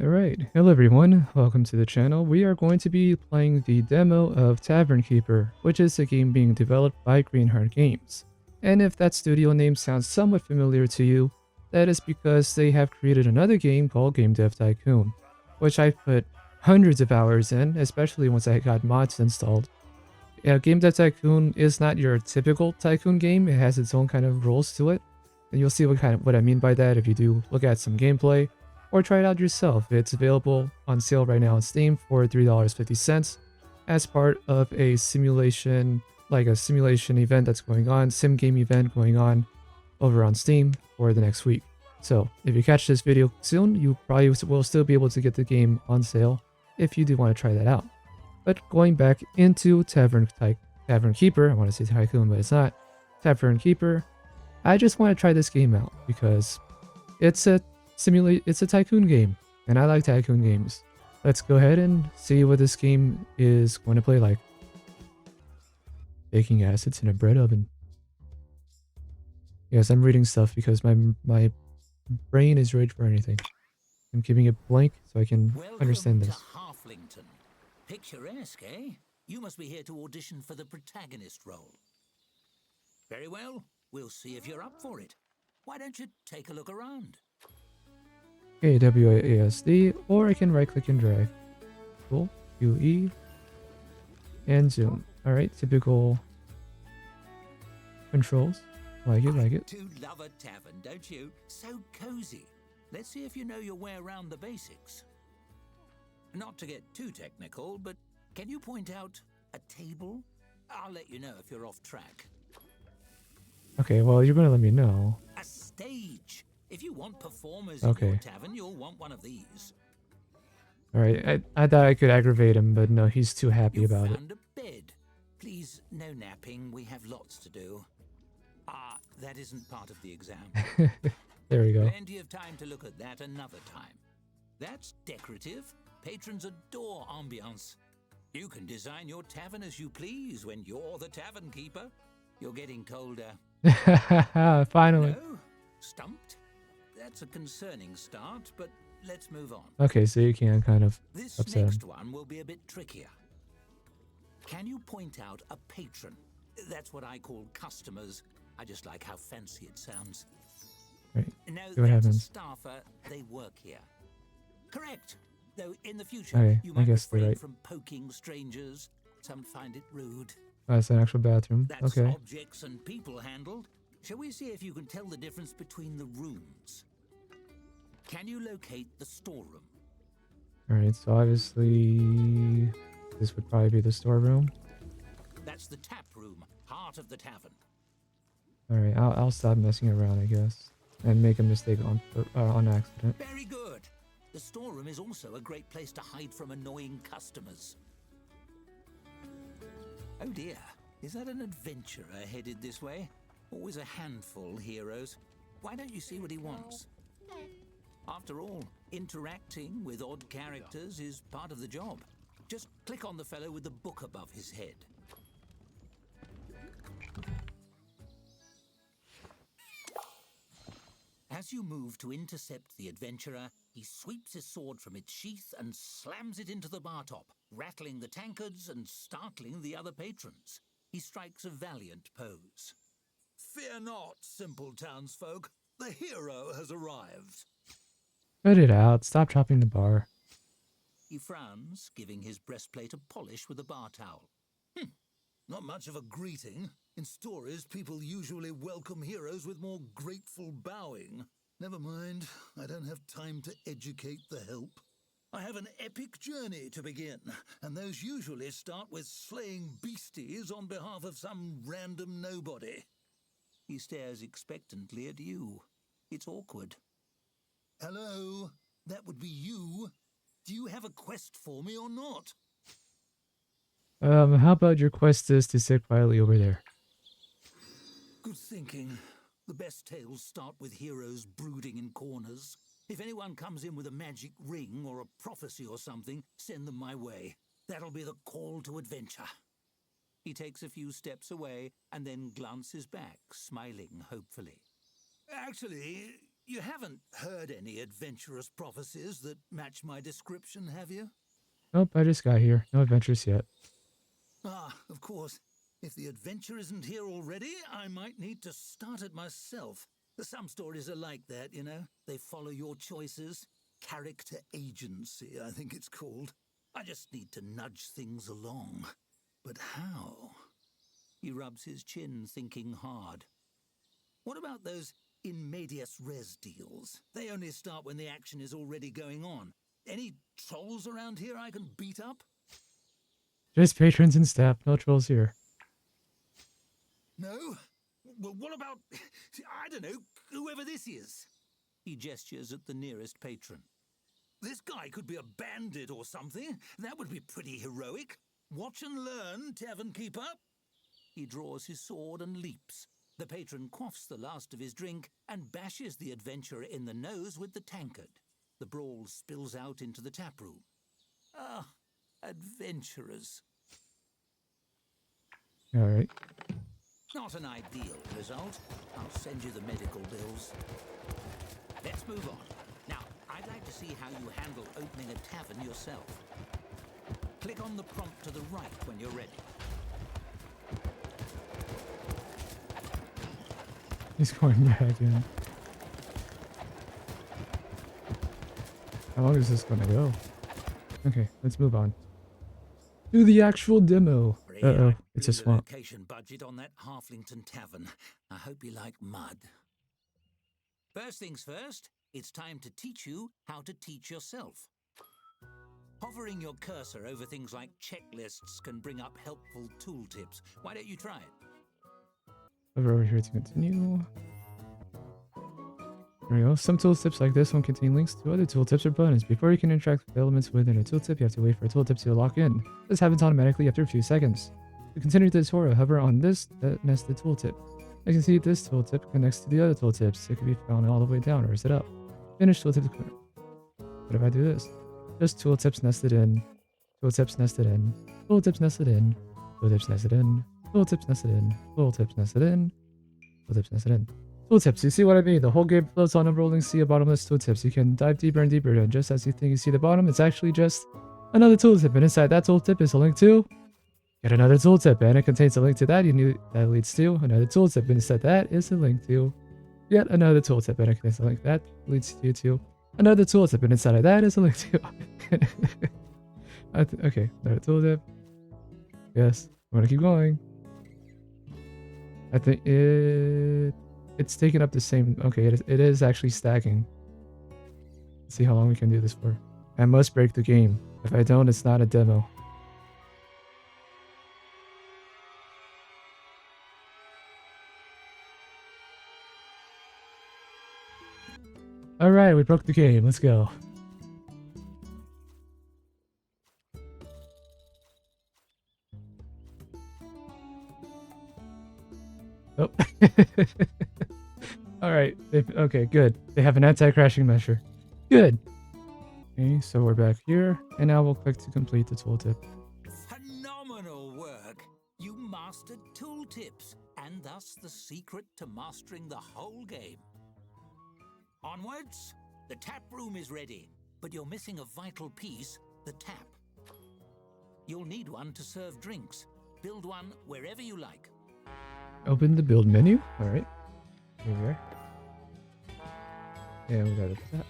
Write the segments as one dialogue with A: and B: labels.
A: Alright, hello everyone, welcome to the channel. We are going to be playing the demo of Tavern Keeper, which is a game being developed by Greenheart Games. And if that studio name sounds somewhat familiar to you, that is because they have created another game called Game Dev Tycoon, which I've put hundreds of hours in, especially once I got mods installed. Yeah, Game Dev Tycoon is not your typical tycoon game, it has its own kind of rules to it. And you'll see what I mean by that if you do look at some gameplay or try it out yourself. It's available on sale right now on Steam for $3.50 as part of a simulation, like a simulation event that's going on, sim game event going on over on Steam for the next week. So if you catch this video soon, you probably will still be able to get the game on sale if you do want to try that out. But going back into Tavern Keeper, I want to say Tycoon, but it's not. Tavern Keeper, I just want to try this game out because it's a tycoon game, and I like tycoon games. Let's go ahead and see what this game is going to play like. Baking acids in a bread oven. Yes, I'm reading stuff because my brain is ready for anything. I'm keeping it blank so I can
B: Welcome
A: understand
B: to
A: this.
B: Halflington. Picturesque, eh? You must be here to audition for the protagonist role. Very well, we'll see if you're up for it. Why don't you take a look around?
A: Okay, WASD, or I can right click and drag. Cool. UE and zoom. Alright, typical controls. Like it, like
B: I
A: it.
B: do love a tavern, don't you? So cozy. Let's see if you know your way around the basics. Not to get too technical, but can you point out a table? I'll let you know if you're off track.
A: Okay, well, you're gonna let me know.
B: A stage. If you want performers in your
A: Okay.
B: tavern, you'll want one of these.
A: Alright, I thought I could aggravate him, but no, he's too happy
B: You've
A: about it.
B: found a bed. Please, no napping. We have lots to do. Ah, that isn't part of the exam.
A: There we go.
B: Plenty of time to look at that another time. That's decorative. Patrons adore ambiance. You can design your tavern as you please when you're the tavern keeper. You're getting colder.
A: Finally.
B: No? Stumped? That's a concerning start, but let's move on.
A: Okay, so you can kind of
B: This
A: upset him.
B: next one will be a bit trickier. Can you point out a patron? That's what I call customers. I just like how fancy it sounds.
A: Right.
B: No,
A: See what
B: that's a
A: happens.
B: staffer. They work here. Correct. Though in the future,
A: Okay,
B: you
A: I
B: might
A: guess they're
B: refrain
A: right.
B: from poking strangers. Some find it rude.
A: Oh, it's an actual bathroom.
B: That's
A: Okay.
B: objects and people handled. Shall we see if you can tell the difference between the rooms? Can you locate the storeroom?
A: Alright, so obviously this would probably be the storeroom.
B: That's the tap room, heart of the tavern.
A: Alright, I'll stop messing around, I guess. And make a mistake on accident.
B: Very good. The storeroom is also a great place to hide from annoying customers. Oh dear, is that an adventurer headed this way? Always a handful, heroes. Why don't you see what he wants? After all, interacting with odd characters is part of the job. Just click on the fellow with the book above his head. As you move to intercept the adventurer, he sweeps his sword from its sheath and slams it into the bar top, rattling the tankards and startling the other patrons. He strikes a valiant pose. Fear not, simple townsfolk. The hero has arrived.
A: Cut it out. Stop chopping the bar.
B: He frowns, giving his breastplate a polish with a bar towel. Not much of a greeting. In stories, people usually welcome heroes with more grateful bowing. Never mind, I don't have time to educate the help. I have an epic journey to begin, and those usually start with slaying beasties on behalf of some random nobody. He stares expectantly at you. It's awkward. Hello, that would be you. Do you have a quest for me or not?
A: How about your quest is to sit quietly over there?
B: Good thinking. The best tales start with heroes brooding in corners. If anyone comes in with a magic ring or a prophecy or something, send them my way. That'll be the call to adventure. He takes a few steps away and then glances back, smiling hopefully. Actually, You haven't heard any adventurous prophecies that match my description, have you?
A: Nope, I just got here. No adventures yet.
B: Ah, of course. If the adventure isn't here already, I might need to start it myself. Some stories are like that, you know. They follow your choices. Character agency, I think it's called. I just need to nudge things along. But how? He rubs his chin, thinking hard. What about those in medias res deals? They only start when the action is already going on. Any trolls around here I can beat up?
A: Just patrons and staff, no trolls here.
B: No? Well, what about, I don't know, whoever this is? He gestures at the nearest patron. This guy could be a bandit or something. That would be pretty heroic. Watch and learn, Tavern Keeper. He draws his sword and leaps. The patron quaffs the last of his drink and bashes the adventurer in the nose with the tankard. The brawl spills out into the tap room. Ah, adventurers.
A: All right.
B: Not an ideal result. I'll send you the medical bills. Let's move on. Now, I'd like to see how you handle opening a tavern yourself. Click on the prompt to the right when you're ready.
A: He's going back in. How long is this gonna go? Okay, let's move on. Do the actual demo. Uh-oh, it's a swamp.
B: Location budget on that Halflington tavern. I hope you like mud. First things first, it's time to teach you how to teach yourself. Hovering your cursor over things like checklists can bring up helpful tooltips. Why don't you try it?
A: Hover over here to continue. There we go. Some tooltips like this one contain links to other tooltips or buttons. Before you can interact with elements within a tooltip, you have to wait for a tooltip to lock in. This happens automatically after a few seconds. To continue the tutorial, hover on this nested tooltip. As you can see, this tooltip connects to the other tooltips. It can be found all the way down, or is it up? Finish tooltip. What if I do this? Just tooltips nested in. Tooltips nested in. Tooltips nested in. Tooltips nested in. Tooltips nested in. Tooltips nested in. Tooltips nested in. Tooltips, you see what I mean? The whole game floats on a rolling sea of bottomless tooltips. You can dive deeper and deeper, and just as you think you see the bottom, it's actually just another tooltip. And inside that tooltip is a link to yet another tooltip, and it contains a link to that that leads to another tooltip. And inside that is a link to yet another tooltip, and it contains a link that leads you to another tooltip. And inside of that is a link to okay, another tooltip. Yes, I'm gonna keep going. I think it's taking up the same. Okay, it is actually stacking. Let's see how long we can do this for. I must break the game. If I don't, it's not a demo. Alright, we broke the game. Let's go. Oh. Alright. Okay, good. They have an anti-crashing measure. Good. Okay, so we're back here. And now we'll click to complete the tooltip.
B: Phenomenal work! You mastered tooltips, and thus the secret to mastering the whole game. Onwards! The tap room is ready, but you're missing a vital piece, the tap. You'll need one to serve drinks. Build one wherever you like.
A: Open the build menu. Alright. Here we are. And we gotta put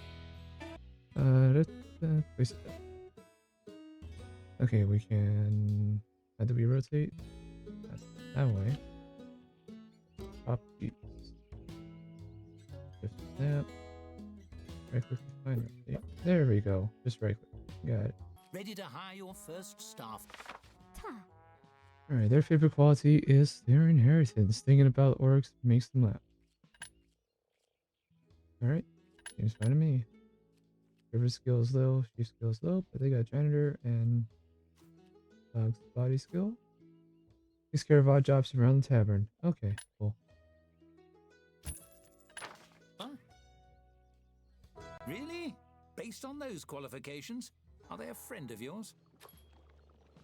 A: that. Place it there. Okay, we can. How do we rotate? That way. Copy. Just snap. Right click to find rotate. There we go. Just right click. Got it.
B: Ready to hire your first staff.
A: Alright, their favorite quality is their inheritance. Thinking about orcs makes them laugh. Alright, seems fine to me. River skills low, chief skills low, but they got janitor and dog's body skill. Takes care of odd jobs around the tavern. Okay, cool.
B: Huh? Really? Based on those qualifications? Are they a friend of yours?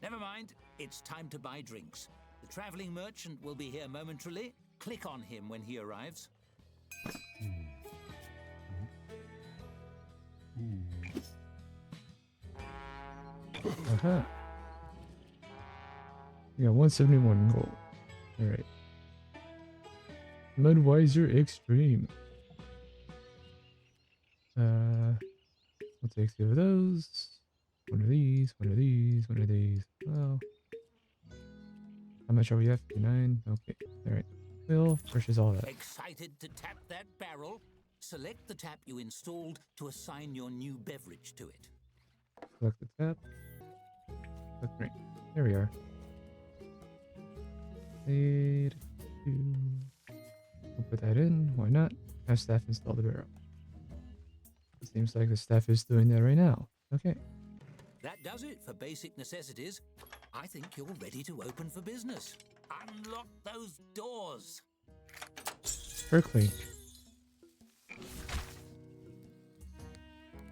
B: Never mind, it's time to buy drinks. The traveling merchant will be here momentarily. Click on him when he arrives.
A: Aha. We got 171 gold. Alright. Mudweiser Extreme. We'll take 2 of those. One of these, one of these, one of these. Well, how much are we at? 59? Okay. Alright. We'll purchase all that.
B: Excited to tap that barrel? Select the tap you installed to assign your new beverage to it.
A: Select the tap. Select drink. There we are. We'll put that in. Why not? Have staff install the barrel. It seems like the staff is doing that right now. Okay.
B: That does it for basic necessities. I think you're ready to open for business. Unlock those doors.
A: Berkeley.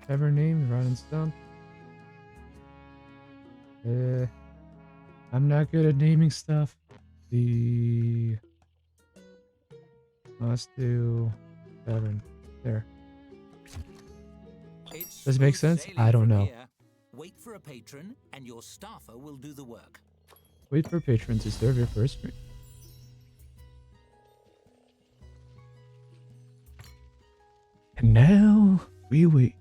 A: Tavern name, Rotten Stump. I'm not good at naming stuff. Let's do Tavern. There. Does it make sense? I don't know.
B: Wait for a patron, and your staffer will do the work.
A: Wait for a patron to serve your first drink. And now we wait.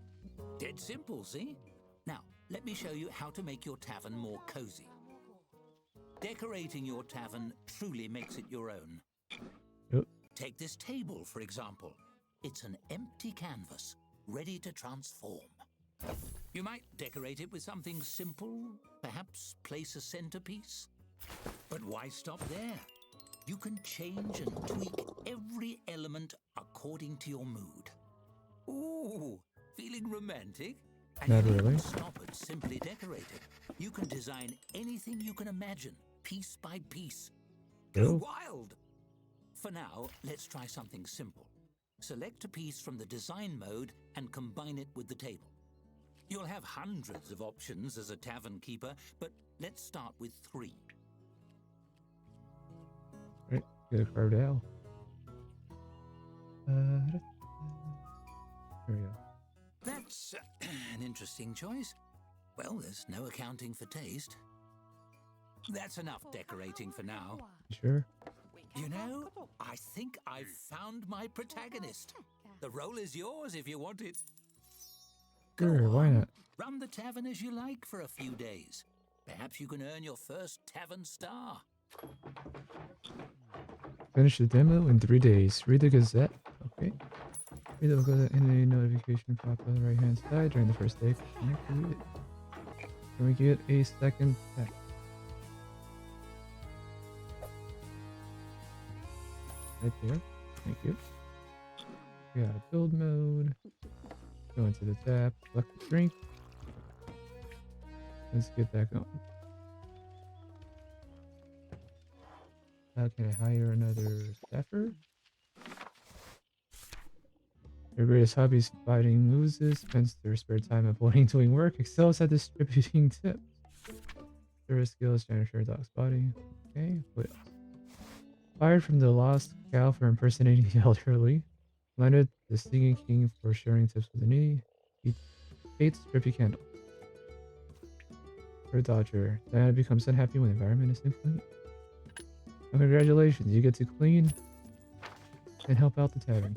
B: Dead simple, see? Now, let me show you how to make your tavern more cozy. Decorating your tavern truly makes it your own.
A: Yep.
B: Take this table, for example. It's an empty canvas, ready to transform. You might decorate it with something simple, perhaps place a centerpiece. But why stop there? You can change and tweak every element according to your mood. Ooh, feeling romantic? And
A: Not
B: you
A: really.
B: don't stop at simply decorating. You can design anything you can imagine, piece by piece. Go
A: Oh.
B: wild! For now, let's try something simple. Select a piece from the design mode and combine it with the table. You'll have hundreds of options as a tavern keeper, but let's start with 3.
A: Right, get a carved owl. There we go.
B: That's an interesting choice. Well, there's no accounting for taste. That's enough decorating for now.
A: Sure.
B: You know, I think I've found my protagonist. The role is yours if you want it.
A: Sure,
B: Go
A: why
B: on,
A: not?
B: Run the tavern as you like for a few days. Perhaps you can earn your first tavern star.
A: Finish the demo in 3 days. Read the Gazette. Okay. Read the Gazette and a notification pop on the right hand side during the first day. Can we get a second pack? Right there. Thank you. We got a build mode. Go into the tab. Select the drink. Let's get that going. How can I hire another staffer? Their greatest hobby is fighting loses, spends their spare time avoiding doing work, excels at distributing tips. Their skills, janitor, dog's body. Okay, what else? Fired from the Lost Cow for impersonating the elderly. Landed the Singing King for sharing tips with the needy. He hates drippy candle. For Dodger, Diana becomes unhappy when the environment is too clean. And congratulations, you get to clean and help out the tavern.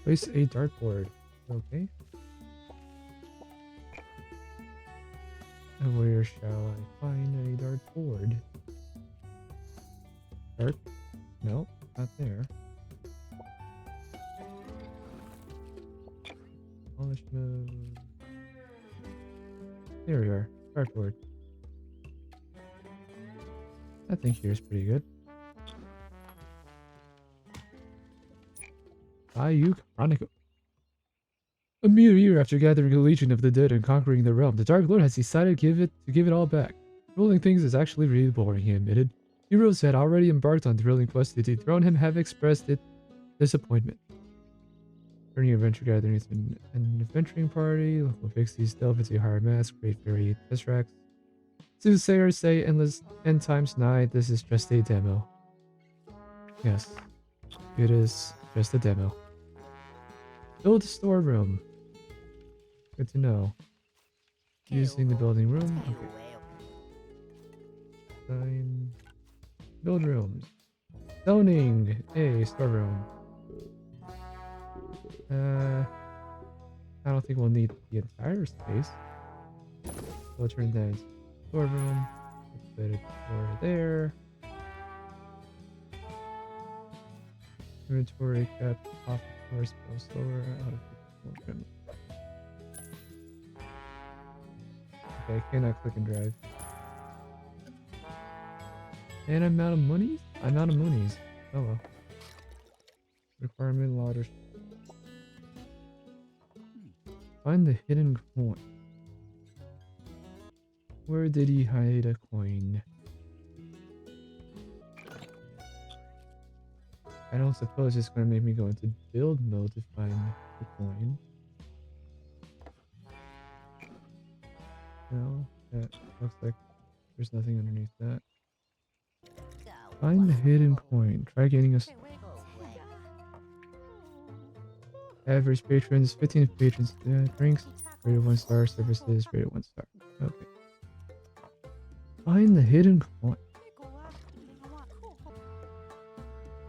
A: Place a dartboard. Okay. And where shall I find a dartboard? Dart? No, not there. Polish mode. There we are. Dartboard. I think here's pretty good. Bayou Chronicle. A mere year after gathering a legion of the dead and conquering the realm, the Dark Lord has decided to give it all back. Ruling things is actually really boring, he admitted. Heroes had already embarked on thrilling quests to dethrone him have expressed disappointment. Turning adventure gathering into an adventuring party, local pixies delve into hard mask, great fairy tesseracts. Soothsayers say endless end times nigh, this is just a demo. Yes, it is just a demo. Build a storeroom. Good to know. Using the building room. Okay. Sign. Build rooms. Zoning. Hey, storeroom. I don't think we'll need the entire space. We'll turn that into storeroom. Put a door there. Inventory kept off the floor, spell slower, out of the. Okay, I cannot click and drive. And amount of monies? Amount of monies. Oh well. Requirement louder. Find the hidden coin. Where did he hide a coin? I don't suppose it's going to make me go into build mode to find the coin. No, that looks like there's nothing underneath that. Find the hidden coin. Try getting us. Average patrons, 15 patrons. Drinks, rated 1 star. Services, rated 1 star. Okay. Find the hidden coin.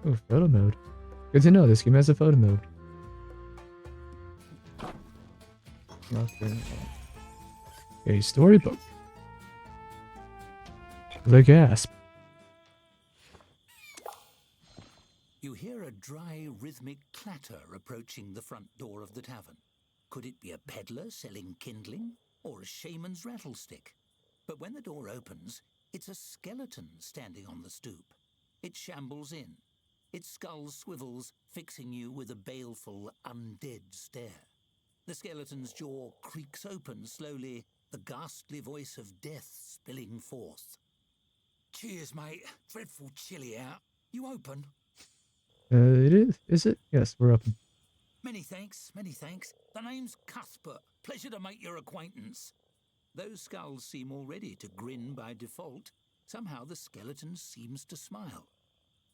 A: Oh, photo mode. Good to know, this game has a photo mode. Nothing. Okay, storybook. The gasp.
B: You hear a dry, rhythmic clatter approaching the front door of the tavern. Could it be a peddler selling kindling, or a shaman's rattlestick? But when the door opens, it's a skeleton standing on the stoop. It shambles in. Its skull swivels, fixing you with a baleful, undead stare. The skeleton's jaw creaks open slowly, the ghastly voice of death spilling forth. Cheers, mate. Dreadful chilly out. You open?
A: It is. Is it? Yes, we're open.
B: Many thanks, many thanks. The name's Cuthbert. Pleasure to make your acquaintance. Those skulls seem already to grin by default. Somehow the skeleton seems to smile.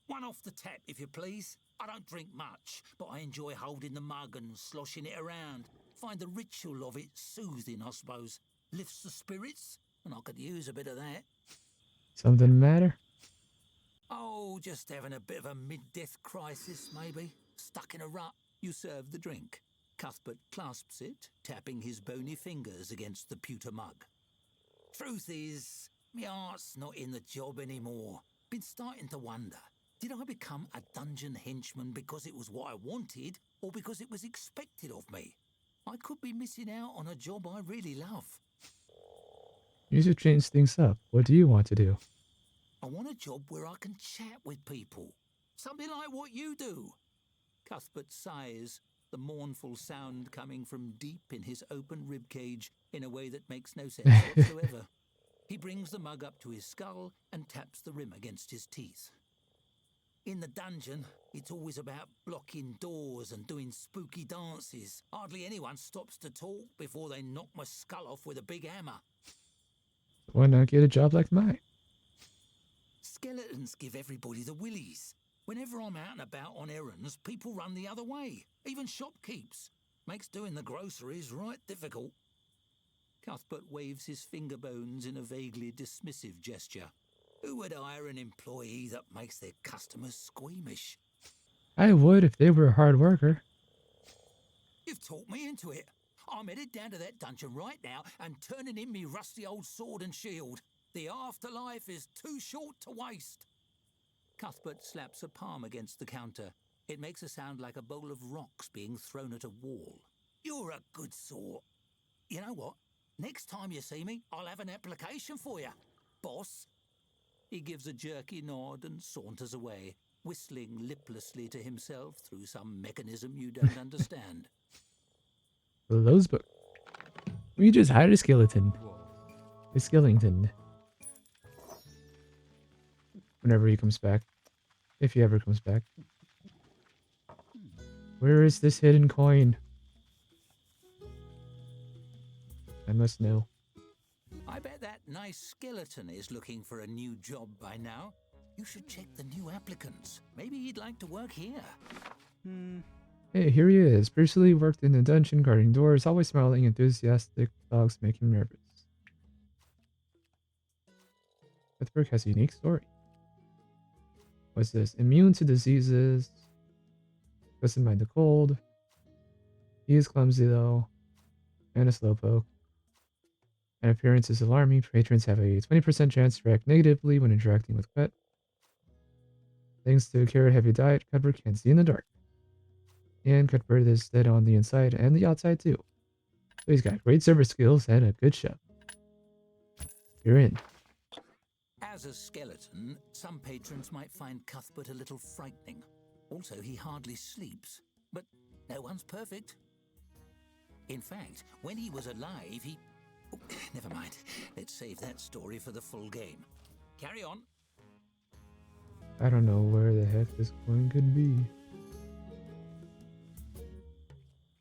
B: One off the tap, if you please. I don't drink much, but I enjoy holding the mug and sloshing it around. Find the ritual of it soothing, I suppose. Lifts the spirits, and I could use a bit of that.
A: Something the matter?
B: Oh, just having a bit of a mid-death crisis, maybe. Stuck in a rut. You serve the drink. Cuthbert clasps it, tapping his bony fingers against the pewter mug. Truth is, my heart's not in the job anymore. Been starting to wonder. Did I become a dungeon henchman because it was what I wanted, or because it was expected of me? I could be missing out on a job I really love.
A: You should change things up. What do you want to do?
B: I want a job where I can chat with people. Something like what you do. Cuthbert sighs, the mournful sound coming from deep in his open ribcage in a way that makes no sense whatsoever. He brings the mug up to his skull and taps the rim against his teeth. In the dungeon, it's always about blocking doors and doing spooky dances. Hardly anyone stops to talk before they knock my skull off with a big hammer.
A: Why not get a job like mine?
B: Skeletons give everybody the willies. Whenever I'm out and about on errands, people run the other way. Even shopkeeps. Makes doing the groceries right difficult. Cuthbert waves his finger bones in a vaguely dismissive gesture. Who would hire an employee that makes their customers squeamish?
A: I would if they were a hard worker.
B: You've talked me into it. I'm headed down to that dungeon right now and turning in me rusty old sword and shield. The afterlife is too short to waste. Cuthbert slaps a palm against the counter. It makes a sound like a bowl of rocks being thrown at a wall. You're a good sort. You know what? Next time you see me, I'll have an application for you, boss. He gives a jerky nod and saunters away, whistling liplessly to himself through some mechanism you don't understand.
A: Those books. We just hired a skeleton. A skeleton. Whenever he comes back. If he ever comes back. Where is this hidden coin? I must know.
B: I bet that nice skeleton is looking for a new job by now. You should check the new applicants. Maybe he'd like to work here.
A: Hey, here he is. Previously worked in a dungeon guarding doors, always smiling, enthusiastic. Dogs make him nervous. Cuthbert has a unique story. What's this? Immune to diseases. Doesn't mind the cold. He is clumsy though. And a slowpoke. And appearance is alarming. Patrons have a 20% chance to react negatively when interacting with pet. Thanks to a carrot-heavy diet, Cuthbert can't see in the dark. And Cuthbert is dead on the inside and the outside too. So he's got great service skills and a good chef. You're in.
B: As a skeleton, some patrons might find Cuthbert a little frightening. Also, he hardly sleeps. But no one's perfect. In fact, when he was alive, he... Oh, never mind. Let's save that story for the full game. Carry on.
A: I don't know where the heck this coin could be.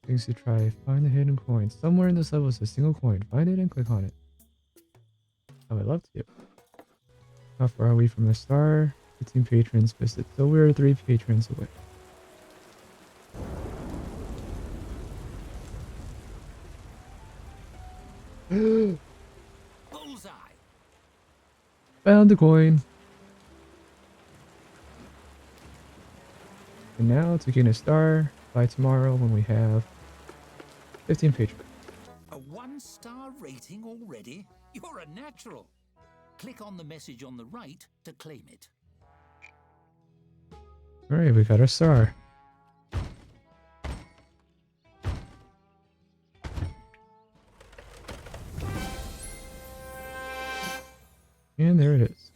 A: Things to try. Find the hidden coin. Somewhere in this level is a single coin. Find it and click on it. I would love to. How far are we from a star? 15 patrons visit. So we're 3 patrons away.
B: Bullseye!
A: Found the coin. And now to gain a star by tomorrow when we have 15 patrons.
B: A 1-star rating already? You're a natural. Click on the message on the right to claim it.
A: Alright, we got our star. And there it is.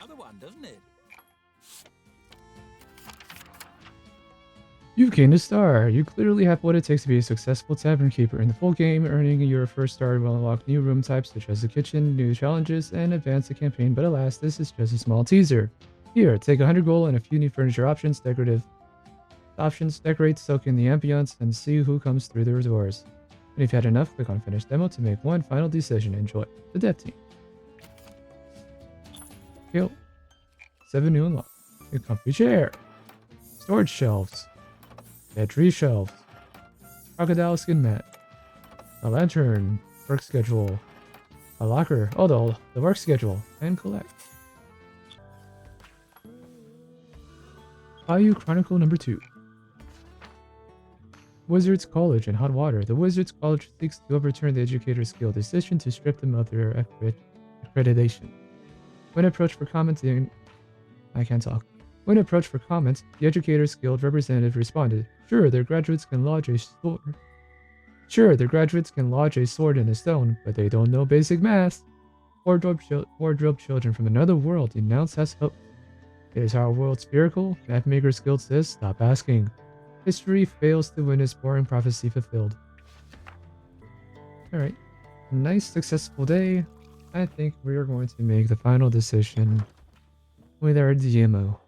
B: Other one, doesn't it?
A: You've gained a star. You clearly have what it takes to be a successful Tavern Keeper. In the full game, earning your first star will unlock new room types such as the kitchen, new challenges, and advance the campaign, but alas, this is just a small teaser. Here, take 100 gold and a few new furniture options, decorate, soak in the ambience, and see who comes through the doors. And if you had enough, click on Finish Demo to make one final decision. Enjoy. The Dev Team. Kill. 7 new unlocks. A comfy chair. Storage shelves. Dead tree shelves. Crocodile skin mat. A lantern. Work schedule. A locker. Oh, the work schedule. And collect. Bayou Chronicle number 2. Wizards College and hot water. The Wizards College seeks to overturn the Educators Guild decision to strip them of their accreditation. When approached for commenting, I can't talk. When approached for comment, the Educators Guild representative responded, Sure, their graduates can lodge a sword in a stone, but they don't know basic math. Wardrobe children from another world denounce as hope. Is our world spherical? Mathmakers Guild says, stop asking. History fails to witness boring prophecy fulfilled. Alright. Nice successful day. I think we are going to make the final decision with our DMO.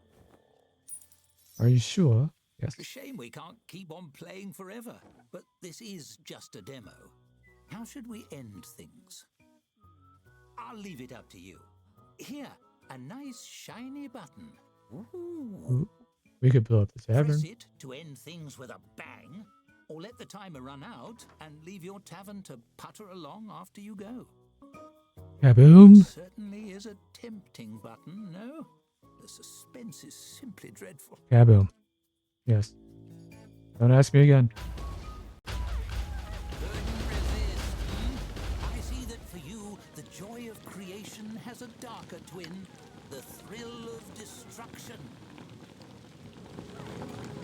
A: Are you sure? Yes.
B: It's a shame we can't keep on playing forever, but this is just a demo. How should we end things? I'll leave it up to you. Here, a nice shiny button.
A: Ooh. We could blow up the tavern.
B: Press it to end things with a bang, or let the timer run out and leave your tavern to putter along after you go.
A: Kaboom!
B: Certainly is a tempting button, no? The suspense is simply dreadful.
A: Kaboom. Yes. Don't ask me again.
B: Couldn't resist, I see that for you, the joy of creation has a darker twin, the thrill of destruction.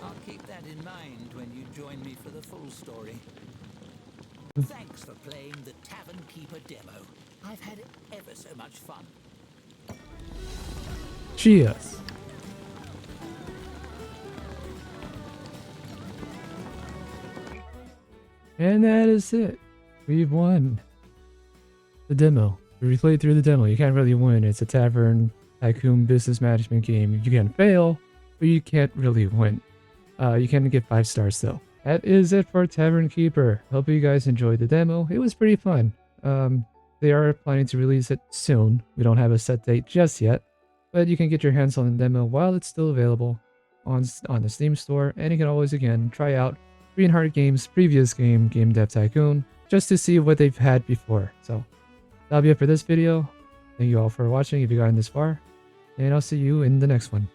B: I'll keep that in mind when you join me for the full story. Thanks for playing the Tavern Keeper demo. I've had ever so much fun.
A: Cheers. And that is it. We've won the demo. We played through the demo. You can't really win. It's a tavern tycoon business management game. You can fail, but you can't really win. You can get 5 stars though. That is it for Tavern Keeper. Hope you guys enjoyed the demo. It was pretty fun. They are planning to release it soon. We don't have a set date just yet, but you can get your hands on the demo while it's still available. on the Steam store, and you can always again try out Greenheart Games' previous game, Game Dev Tycoon, just to see what they've had before. So that'll be it for this video. Thank you all for watching if you got in this far, and I'll see you in the next one.